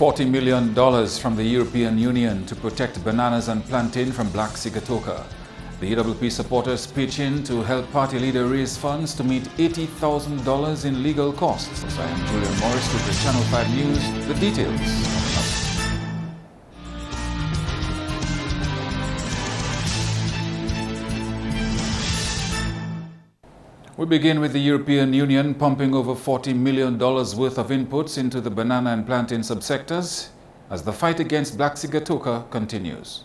$40 million from the European Union to protect bananas and plantain from black sigatoka. The UWP supporters pitch in to help party leader raise funds to meet $80,000 in legal costs. I am Julian Morris with the Channel 5 News. The details. We begin with the European Union pumping over $40 million worth of inputs into the banana and plantain subsectors as the fight against black sigatoka continues.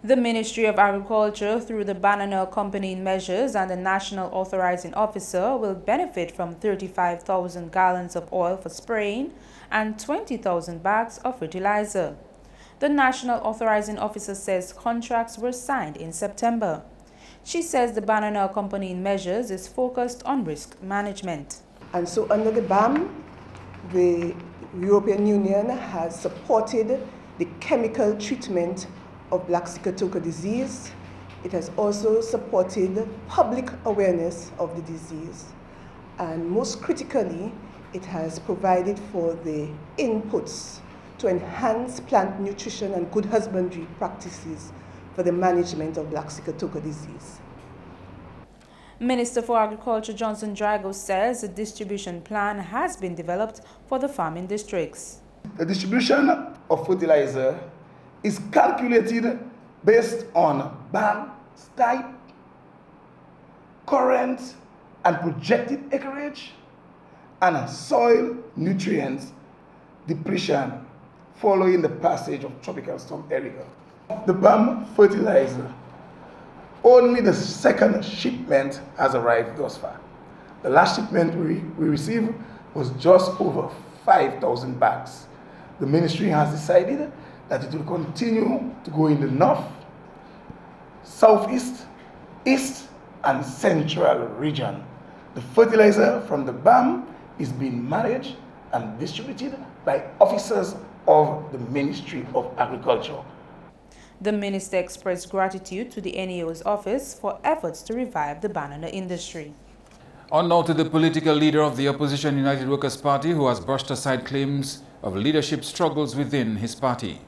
The Ministry of Agriculture, through the banana accompanying measures and the National Authorizing Officer, will benefit from 35,000 gallons of oil for spraying and 20,000 bags of fertilizer. The National Authorizing Officer says contracts were signed in September. She says the banana accompanying measures is focused on risk management. And so under the BAM, the European Union has supported the chemical treatment of black sigatoka disease. It has also supported public awareness of the disease. And most critically, it has provided for the inputs to enhance plant nutrition and good husbandry practices for the management of black sigatoka disease. Minister for Agriculture Johnson Drago says a distribution plan has been developed for the farming districts. The distribution of fertilizer is calculated based on BAM type, current and projected acreage, and soil nutrients depletion following the passage of Tropical Storm Erica. The BAM fertilizer, only the second shipment has arrived thus far. The last shipment we received was just over 5,000 bags. The ministry has decided that it will continue to go in the north, southeast, east, and central region. The fertilizer from the BAM is being managed and distributed by officers of the Ministry of Agriculture. The minister expressed gratitude to the NAO's office for efforts to revive the banana industry. On now to the political leader of the opposition United Workers' Party, who has brushed aside claims of leadership struggles within his party.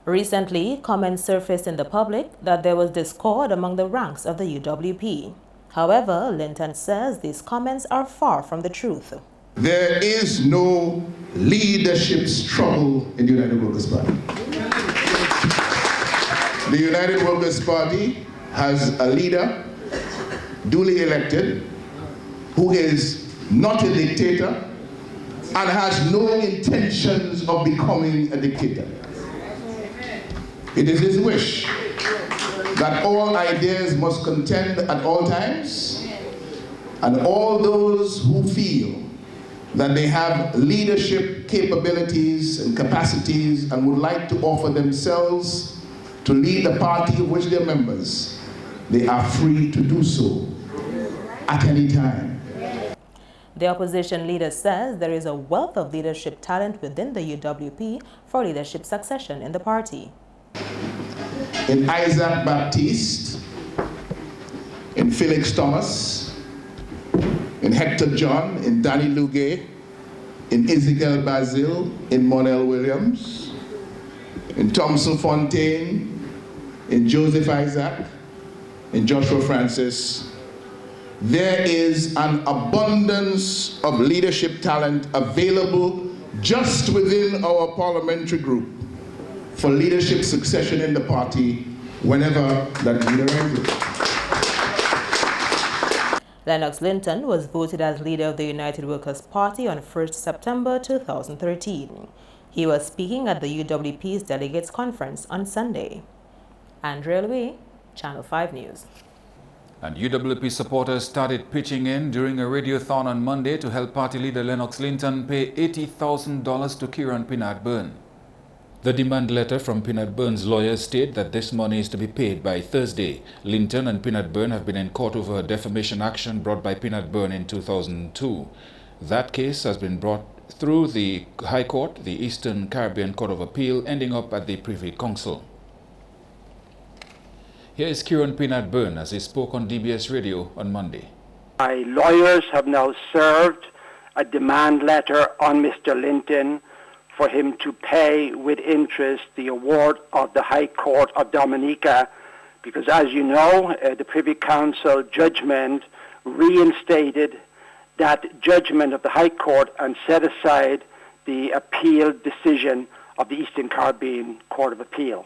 Recently, comments surfaced in the public that there was discord among the ranks of the UWP. However, Linton says these comments are far from the truth. There is no leadership struggle in the United Workers' Party. The United Workers' Party has a leader, duly elected, who is not a dictator and has no intentions of becoming a dictator. It is his wish that all ideas must contend at all times, and all those who feel that they have leadership capabilities and capacities and would like to offer themselves to lead the party of which they're members, they are free to do so at any time. The opposition leader says there is a wealth of leadership talent within the UWP for leadership succession in the party. In Isaac Baptiste, in Felix Thomas, in Hector John, in Danny Lugay, in Ezekiel Basil, in Monel Williams, in Thompson Fontaine, in Joseph Isaac, in Joshua Francis. There is an abundance of leadership talent available just within our parliamentary group for leadership succession in the party whenever that need arises. Lennox Linton was voted as leader of the United Workers' Party on 1st September 2013. He was speaking at the UWP's Delegates Conference on Sunday. Andrea Louis, Channel 5 News. And UWP supporters started pitching in during a radiothon on Monday to help party leader Lennox Linton pay $80,000 to Kieran Pinard-Byrne. The demand letter from Pinard-Byrne's lawyers state that this money is to be paid by Thursday. Linton and Pinard-Byrne have been in court over a defamation action brought by Pinard-Byrne in 2002. That case has been brought through the High Court, the Eastern Caribbean Court of Appeal, ending up at the Privy Council. Here is Kieran Pinard-Byrne as he spoke on DBS Radio on Monday. My lawyers have now served a demand letter on Mr. Linton for him to pay with interest the award of the High Court of Dominica, because as you know, the Privy Council judgment reinstated that judgment of the High Court and set aside the appeal decision of the Eastern Caribbean Court of Appeal.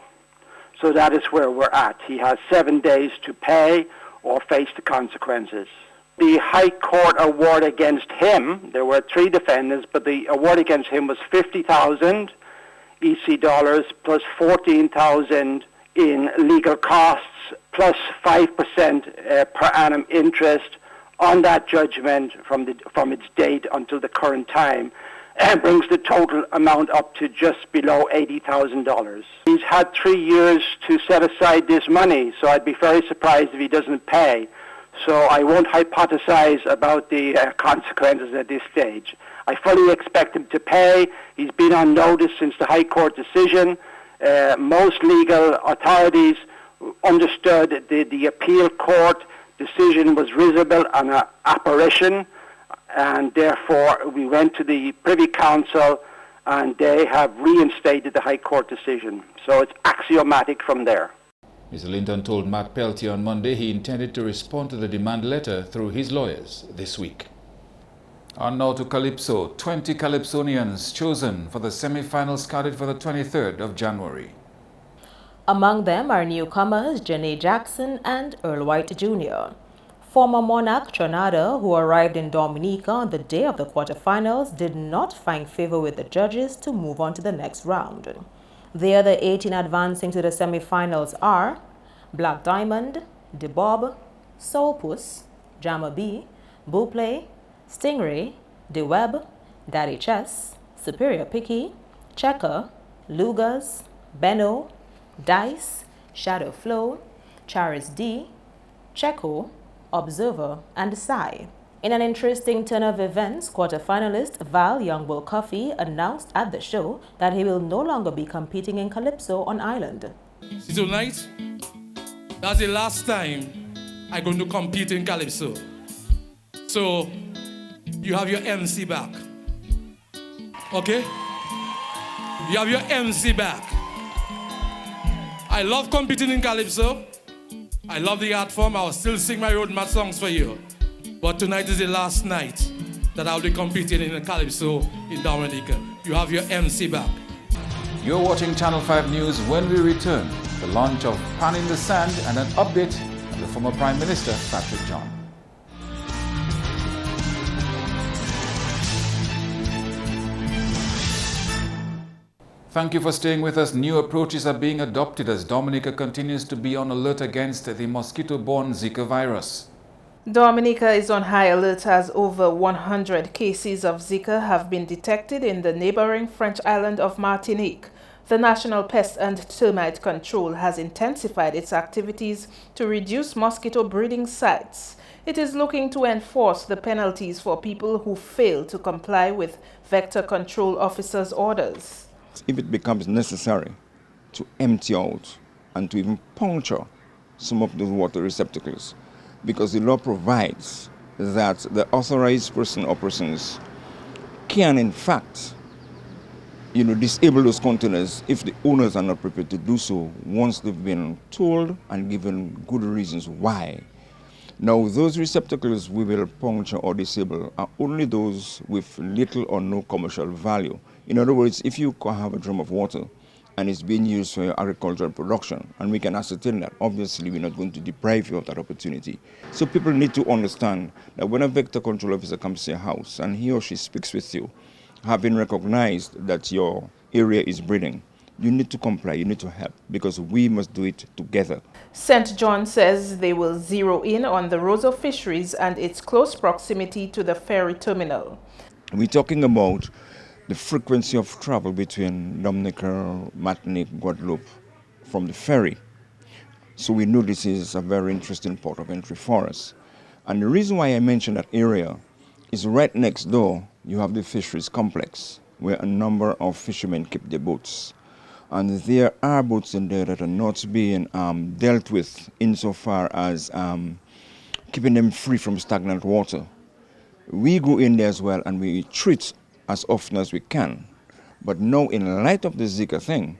So that is where we're at. He has 7 days to pay or face the consequences. The High Court award against him, there were 3 defendants, but the award against him was 50,000 EC dollars plus 14,000 in legal costs plus 5% per annum interest on that judgment from its date until the current time, and brings the total amount up to just below $80,000. He's had 3 years to set aside this money, so I'd be very surprised if he doesn't pay. So I won't hypothesize about the consequences at this stage. I fully expect him to pay. He's been on notice since the High Court decision. Most legal authorities understood the appeal court decision was risible and an apparition, and therefore we went to the Privy Council and they have reinstated the High Court decision. So it's axiomatic from there. Mr. Linton told Matt Peltier on Monday he intended to respond to the demand letter through his lawyers this week. And now to Calypso. 20 Calypsonians chosen for the semi-finals scheduled for the 23rd of January. Among them are newcomers Janae Jackson and Earl White Jr. Former monarch Tronada, who arrived in Dominica on the day of the quarterfinals, did not find favor with the judges to move on to the next round. The other 18 advancing to the semi-finals are Black Diamond, DeBob, Soulpuss, Jammer B, Buplay, Stingray, DeWeb, Daddy Chess, Superior Picky, Checker, Lugas, Benno, Dice, Shadow Flow, Charis D, Checo, Observer, and Psy. In an interesting turn of events, quarterfinalist Val Youngbull Coffey announced at the show that he will no longer be competing in Calypso on Island. See, tonight, that's the last time I'm going to compete in Calypso. So, you have your MC back. Okay? You have your MC back. I love competing in Calypso. I love the art form. I'll still sing my road map songs for you. But tonight is the last night that I'll be competing in the Calypso in Dominica. You have your MC back. You're watching Channel 5 News. When we return, the launch of Pan in the Sand and an update on the former Prime Minister, Patrick John. Thank you for staying with us. New approaches are being adopted as Dominica continues to be on alert against the mosquito-borne Zika virus. Dominica is on high alert as over 100 cases of Zika have been detected in the neighboring French island of Martinique. The National Pest and Termite Control has intensified its activities to reduce mosquito breeding sites. It is looking to enforce the penalties for people who fail to comply with vector control officers' orders. If it becomes necessary to empty out and to even puncture some of those water receptacles, because the law provides that the authorized person or persons can in fact disable those containers if the owners are not prepared to do so once they've been told and given good reasons why. Now, those receptacles we will puncture or disable are only those with little or no commercial value. In other words, if you have a drum of water and it's being used for your agricultural production, and we can ascertain that, obviously we're not going to deprive you of that opportunity. So people need to understand that when a vector control officer comes to your house and he or she speaks with you, having recognized that your area is breeding, you need to comply, you need to help, because we must do it together. St. John says they will zero in on the Rosa Fisheries and its close proximity to the ferry terminal. We're talking about the frequency of travel between Dominica, Martinique, Guadeloupe from the ferry. So we know this is a very interesting port of entry for us. And the reason why I mention that area is right next door you have the fisheries complex where a number of fishermen keep their boats. And there are boats in there that are not being dealt with insofar as keeping them free from stagnant water. We go in there as well and we treat as often as we can. But now, in light of the Zika thing,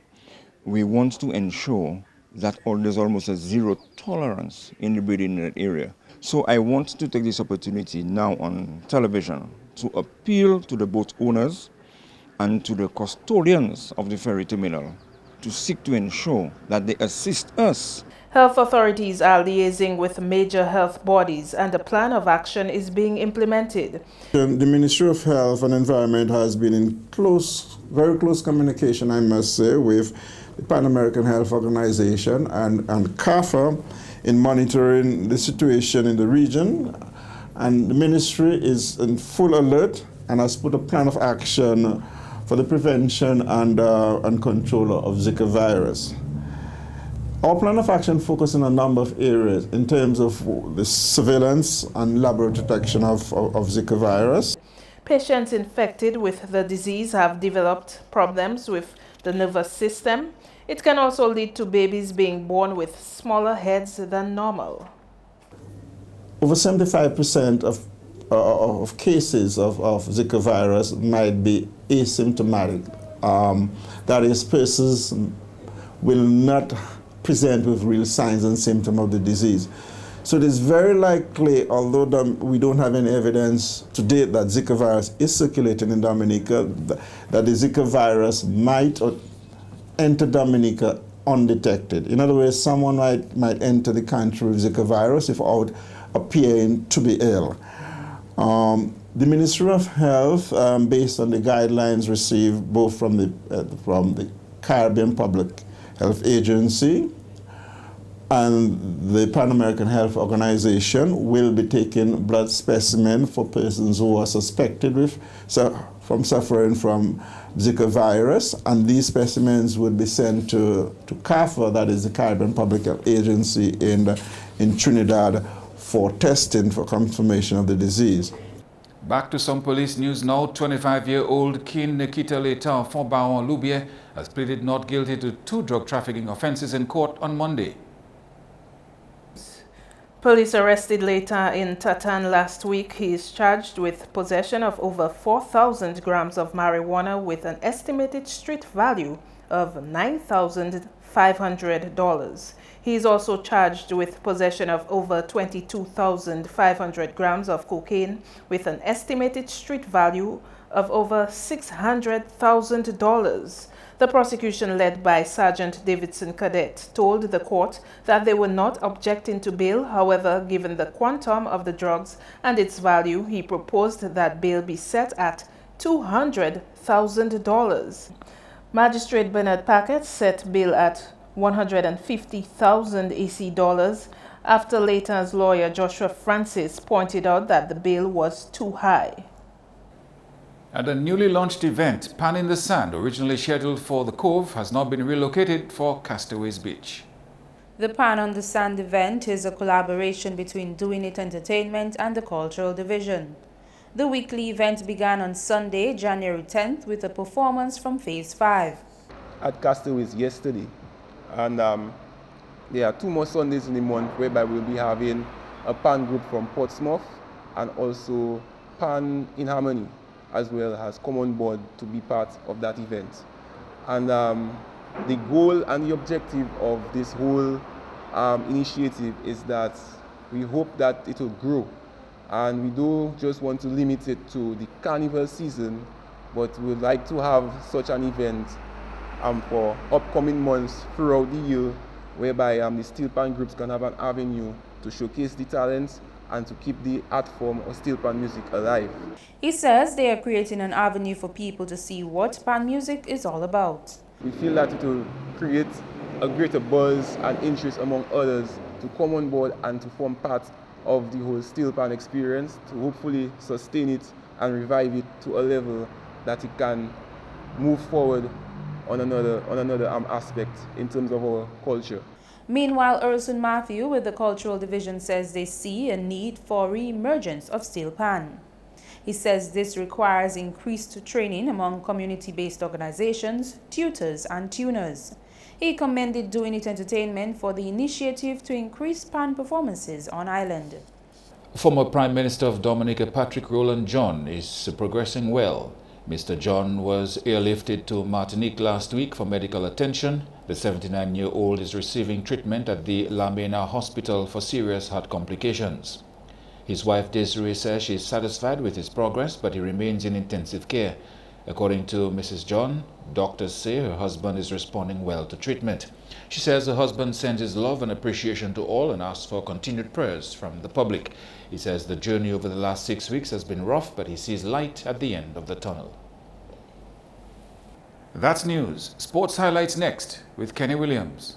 we want to ensure that there's almost a zero tolerance in the breeding in that area. So I want to take this opportunity now on television to appeal to the boat owners and to the custodians of the ferry terminal to seek to ensure that they assist us. Health authorities are liaising with major health bodies and a plan of action is being implemented. The Ministry of Health and Environment has been in very close communication, I must say, with the Pan American Health Organization and CAFA in monitoring the situation in the region. And the ministry is in full alert and has put a plan of action for the prevention and control of Zika virus. Our plan of action focuses on a number of areas in terms of the surveillance and laboratory detection of Zika virus. Patients infected with the disease have developed problems with the nervous system. It can also lead to babies being born with smaller heads than normal. Over 75% of cases of Zika virus might be asymptomatic. That is, persons will not present with real signs and symptoms of the disease. So it is very likely, although we don't have any evidence to date that Zika virus is circulating in Dominica, that the Zika virus might enter Dominica undetected. In other words, someone might enter the country with Zika virus without appearing to be ill. The Ministry of Health, based on the guidelines received both from the Caribbean Public Health Agency and the Pan American Health Organization, will be taking blood specimen for persons who are suspected from suffering from Zika virus, and these specimens would be sent to CAFA, that is the Caribbean Public Health Agency in Trinidad, for testing for confirmation of the disease. Back to some police news now. 25-year-old Kin Nikita Leta Fobaon Lubier has pleaded not guilty to 2 drug trafficking offenses in court on Monday. Police arrested Leta in Tatan last week. He is charged with possession of over 4,000 grams of marijuana with an estimated street value of $9,500. He is also charged with possession of over 22,500 grams of cocaine with an estimated street value of over $600,000. The prosecution, led by Sergeant Davidson Cadet, told the court that they were not objecting to bail. However, given the quantum of the drugs and its value, he proposed that bail be set at $200,000. Magistrate Bernard Packett set bail at $150,000 AC dollars after Leta's lawyer Joshua Francis pointed out that the bail was too high. At a newly launched event, Pan in the Sand, originally scheduled for the Cove, has now been relocated for Castaways Beach. The Pan on the Sand event is a collaboration between Doing It Entertainment and the Cultural Division. The weekly event began on Sunday, January 10th, with a performance from Phase 5. At Castaways yesterday, and there are 2 more Sundays in the month whereby we'll be having a Pan group from Portsmouth and also Pan in Harmony as well has come on board to be part of that event. And the goal and the objective of this whole initiative is that we hope that it will grow. And we don't just want to limit it to the carnival season, but we would like to have such an event for upcoming months throughout the year, whereby the steel pan groups can have an avenue to showcase the talents and to keep the art form of steel pan music alive. He says they are creating an avenue for people to see what pan music is all about. We feel that it will create a greater buzz and interest among others to come on board and to form part of the whole steel pan experience, to hopefully sustain it and revive it to a level that it can move forward on another aspect in terms of our culture. Meanwhile, Urson Matthew with the Cultural Division says they see a need for re-emergence of steel pan. He says this requires increased training among community-based organizations, tutors and tuners. He commended Doing It Entertainment for the initiative to increase pan performances on island. Former Prime Minister of Dominica, Patrick Rowland John, is progressing well. Mr. John was airlifted to Martinique last week for medical attention. The 79-year-old is receiving treatment at the La Mena Hospital for serious heart complications. His wife Desiree says she is satisfied with his progress, but he remains in intensive care. According to Mrs. John, doctors say her husband is responding well to treatment. She says her husband sends his love and appreciation to all and asks for continued prayers from the public. He says the journey over the last 6 weeks has been rough, but he sees light at the end of the tunnel. That's news. Sports highlights next with Kenny Williams.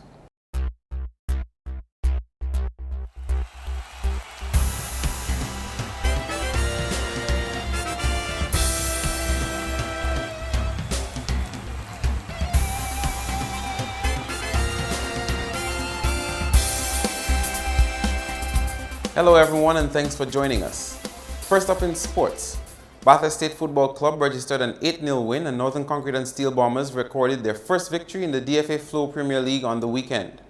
Hello everyone and thanks for joining us. First up in sports, Bathurst State Football Club registered an 8-0 win and Northern Concrete and Steel Bombers recorded their first victory in the DFA Flow Premier League on the weekend.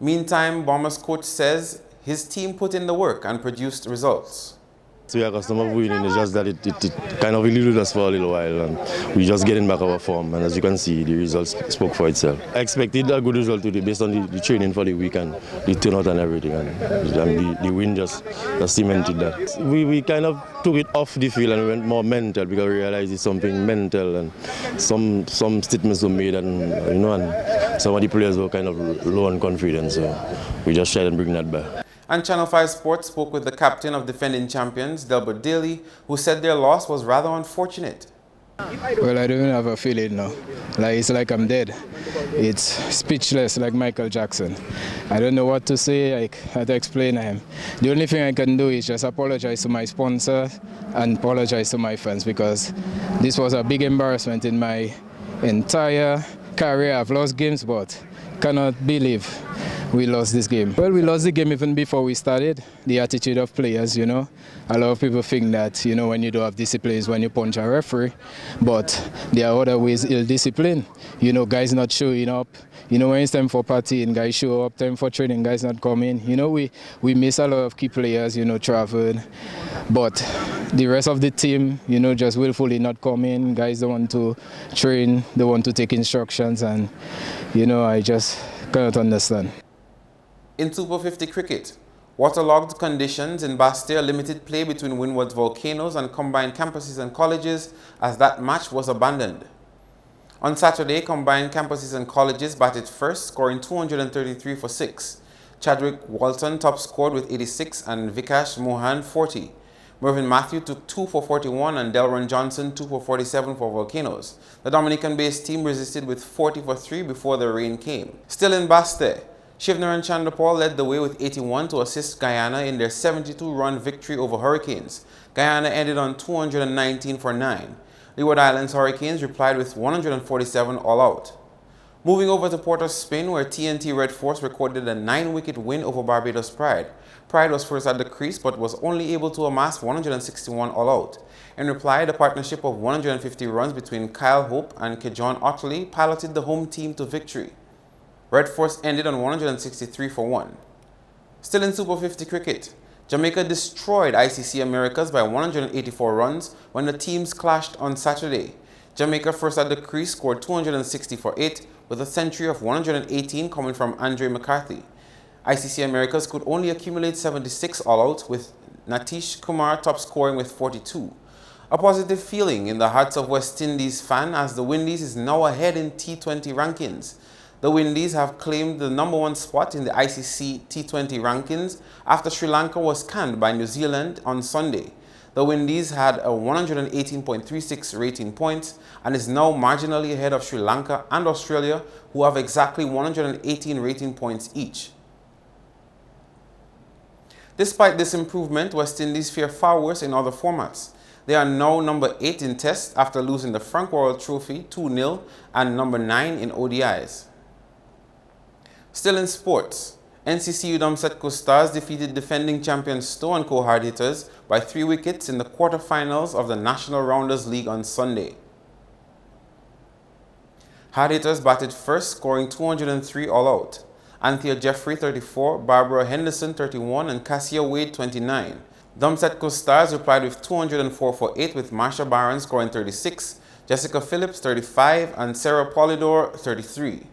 Meantime, Bombers coach says his team put in the work and produced results. So we are accustomed to winning, it's just that it kind of eluded us for a little while and we just getting back our form, and as you can see the results spoke for itself. I expected a good result today based on the training for the week and the turnout and everything, and the win just cemented that. We kind of took it off the field and went more mental because we realized it's something mental and some statements were made and and some of the players were kind of low on confidence, so we just tried to bring that back. And Channel 5 Sports spoke with the captain of defending champions, Delbert Daly, who said their loss was rather unfortunate. Well, I don't have a feeling now. It's like I'm dead. It's speechless like Michael Jackson. I don't know what to say, how to explain him. The only thing I can do is just apologize to my sponsor and apologize to my fans, because this was a big embarrassment in my entire career. I've lost games, but cannot believe we lost this game. Well, we lost the game even before we started. The attitude of players, a lot of people think that, when you don't have discipline is when you punch a referee, but there are other ways ill discipline. Guys not showing up. When it's time for partying, guys show up. Time for training, guys not coming. We miss a lot of key players, traveled. But the rest of the team, just willfully not coming. Guys don't want to train, they want to take instructions, and, I just cannot understand. In Super 50 cricket, waterlogged conditions in Bastia limited play between Windward's Volcanoes and combined campuses and colleges as that match was abandoned. On Saturday, combined campuses and colleges batted first, scoring 233 for 6. Chadwick Walton top scored with 86 and Vikash Mohan 40. Mervyn Matthew took 2 for 41 and Delron Johnson 2 for 47 for Volcanoes. The Dominican-based team resisted with 40 for 3 before the rain came. Still in Bastia, Shivner and Chandrapal led the way with 81 to assist Guyana in their 72-run victory over Hurricanes. Guyana ended on 219 for 9. Leeward Islands Hurricanes replied with 147 all out. Moving over to Port of Spain, where TNT Red Force recorded a 9-wicket win over Barbados Pride. Pride was first at the crease but was only able to amass 161 all-out. In reply, the partnership of 150 runs between Kyle Hope and Kejon Otley piloted the home team to victory. Red Force ended on 163 for 1. Still in Super 50 cricket, Jamaica destroyed ICC Americas by 184 runs when the teams clashed on Saturday. Jamaica first at the crease scored 260 for 8 with a century of 118 coming from Andre McCarthy. ICC Americas could only accumulate 76 all-out with Natish Kumar top scoring with 42. A positive feeling in the hearts of West Indies fans as the Windies is now ahead in T20 rankings. The Windies have claimed the #1 spot in the ICC T20 rankings after Sri Lanka was canned by New Zealand on Sunday. The Windies had a 118.36 rating points and is now marginally ahead of Sri Lanka and Australia, who have exactly 118 rating points each. Despite this improvement, West Indies fare far worse in other formats. They are now number 8 in Tests after losing the Frank Worrell Trophy 2-0 and number 9 in ODIs. Still in sports, NCC UW Stars defeated defending champion Stowe & Co Hard Hitters by 3 wickets in the quarter-finals of the National Rounders League on Sunday. Hard Hitters batted first, scoring 203 all-out. Anthea Jeffrey 34, Barbara Henderson 31 and Cassia Wade 29. Dumsetco Stars replied with 204 for 8 with Marsha Barron scoring 36, Jessica Phillips 35 and Sarah Polidor 33.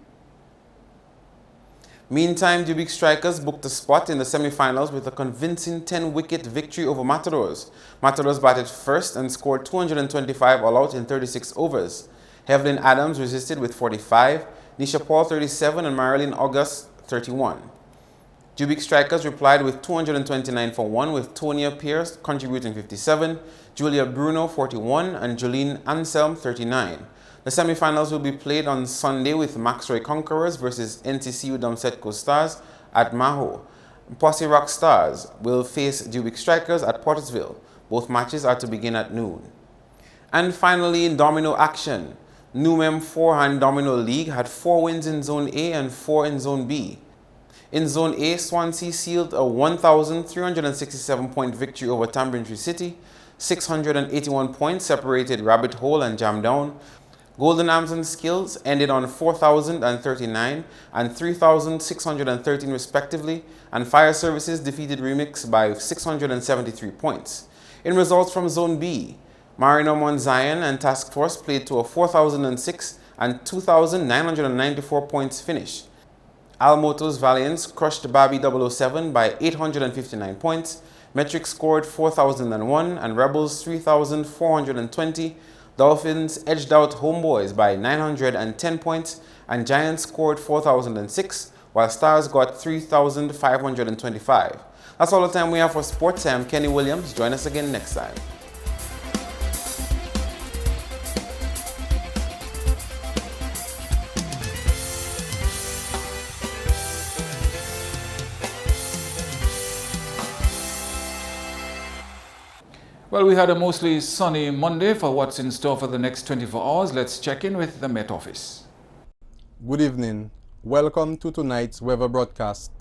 Meantime, Dubic Strikers booked a spot in the semi-finals with a convincing 10-wicket victory over Matadors. Matadors batted first and scored 225 all-out in 36 overs. Evelyn Adams resisted with 45, Nisha Paul 37 and Marilyn August 31. Dubic Strikers replied with 229 for 1 with Tonia Pierce contributing 57, Julia Bruno 41 and Jolene Anselm 39. The semi-finals will be played on Sunday with Maxroy Conquerors versus NCC UW Stars at Maho. Posse Rock Stars will face Dubic Strikers at Pottersville. Both matches are to begin at noon. And finally, in domino action, Numem 4-hand Domino League had 4 wins in Zone A and 4 in Zone B. In Zone A, Swansea sealed a 1,367-point victory over Tambrintree City. 681 points separated Rabbit Hole and Jam Down. Golden Arms and Skills ended on 4,039 and 3,613 respectively, and Fire Services defeated Remix by 673 points. In results from Zone B, Marino Mount Zion and Task Force played to a 4,006 and 2,994 points finish. Almoto's Valiance crushed Barbie 007 by 859 points, Metric scored 4,001 and Rebels 3,420. Dolphins edged out Homeboys by 910 points and Giants scored 4,006 while Stars got 3,525. That's all the time we have for sports. I'm Kenny Williams. Join us again next time. Well, we had a mostly sunny Monday. For what's in store for the next 24 hours, let's check in with the Met Office. Good evening. Welcome to tonight's weather broadcast.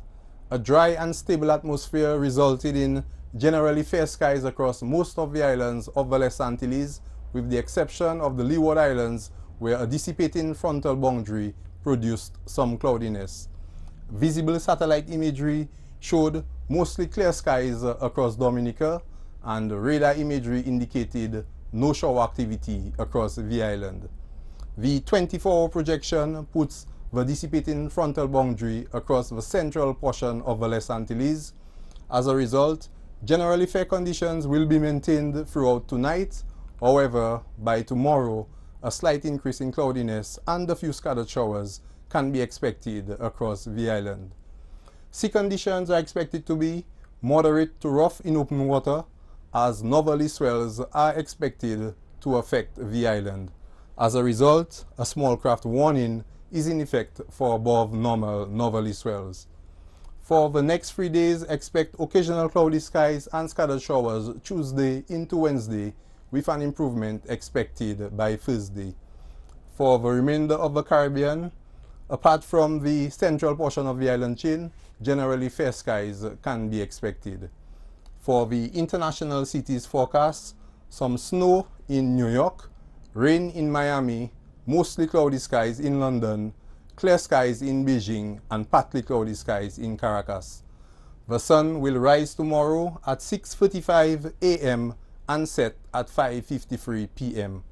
A dry and stable atmosphere resulted in generally fair skies across most of the islands of the Les Antilles, with the exception of the Leeward Islands, where a dissipating frontal boundary produced some cloudiness. Visible satellite imagery showed mostly clear skies across Dominica, and radar imagery indicated no shower activity across the island. The 24-hour projection puts the dissipating frontal boundary across the central portion of the Les Antilles. As a result, generally fair conditions will be maintained throughout tonight. However, by tomorrow, a slight increase in cloudiness and a few scattered showers can be expected across the island. Sea conditions are expected to be moderate to rough in open water, as northerly swells are expected to affect the island. As a result, a small craft warning is in effect for above normal northerly swells. For the next 3 days, expect occasional cloudy skies and scattered showers Tuesday into Wednesday, with an improvement expected by Thursday. For the remainder of the Caribbean, Apart from the central portion of the island chain, generally fair skies can be expected. For the international cities forecast, some snow in New York, rain in Miami, mostly cloudy skies in London, clear skies in Beijing, and partly cloudy skies in Caracas. The sun will rise tomorrow at 6:45 a.m. and set at 5:53 p.m.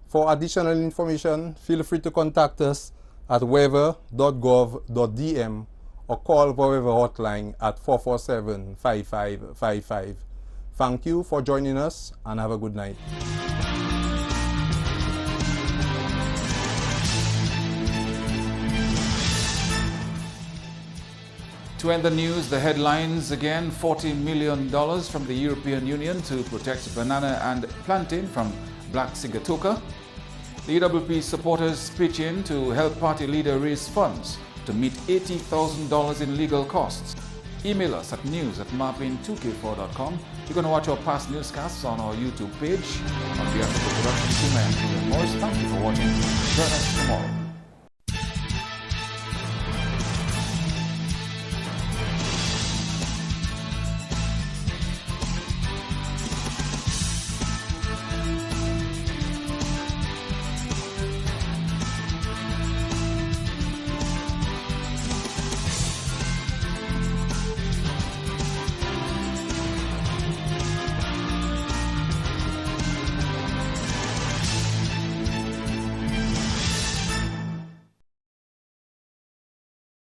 For additional information, feel free to contact us at weather.gov.dm or call the weather hotline at 447-5555. Thank you for joining us and have a good night. To end the news, the headlines again: $40 million from the European Union to protect banana and plantain from black sigatoka. The UWP supporters pitch in to help party leader raise funds to meet $80,000 in legal costs. Email us at news@MarpinNewsJan11th2k16. You can watch our past newscasts on our YouTube page. On behalf of the production team, I am Julian Morris. Thank you for watching. Join us tomorrow.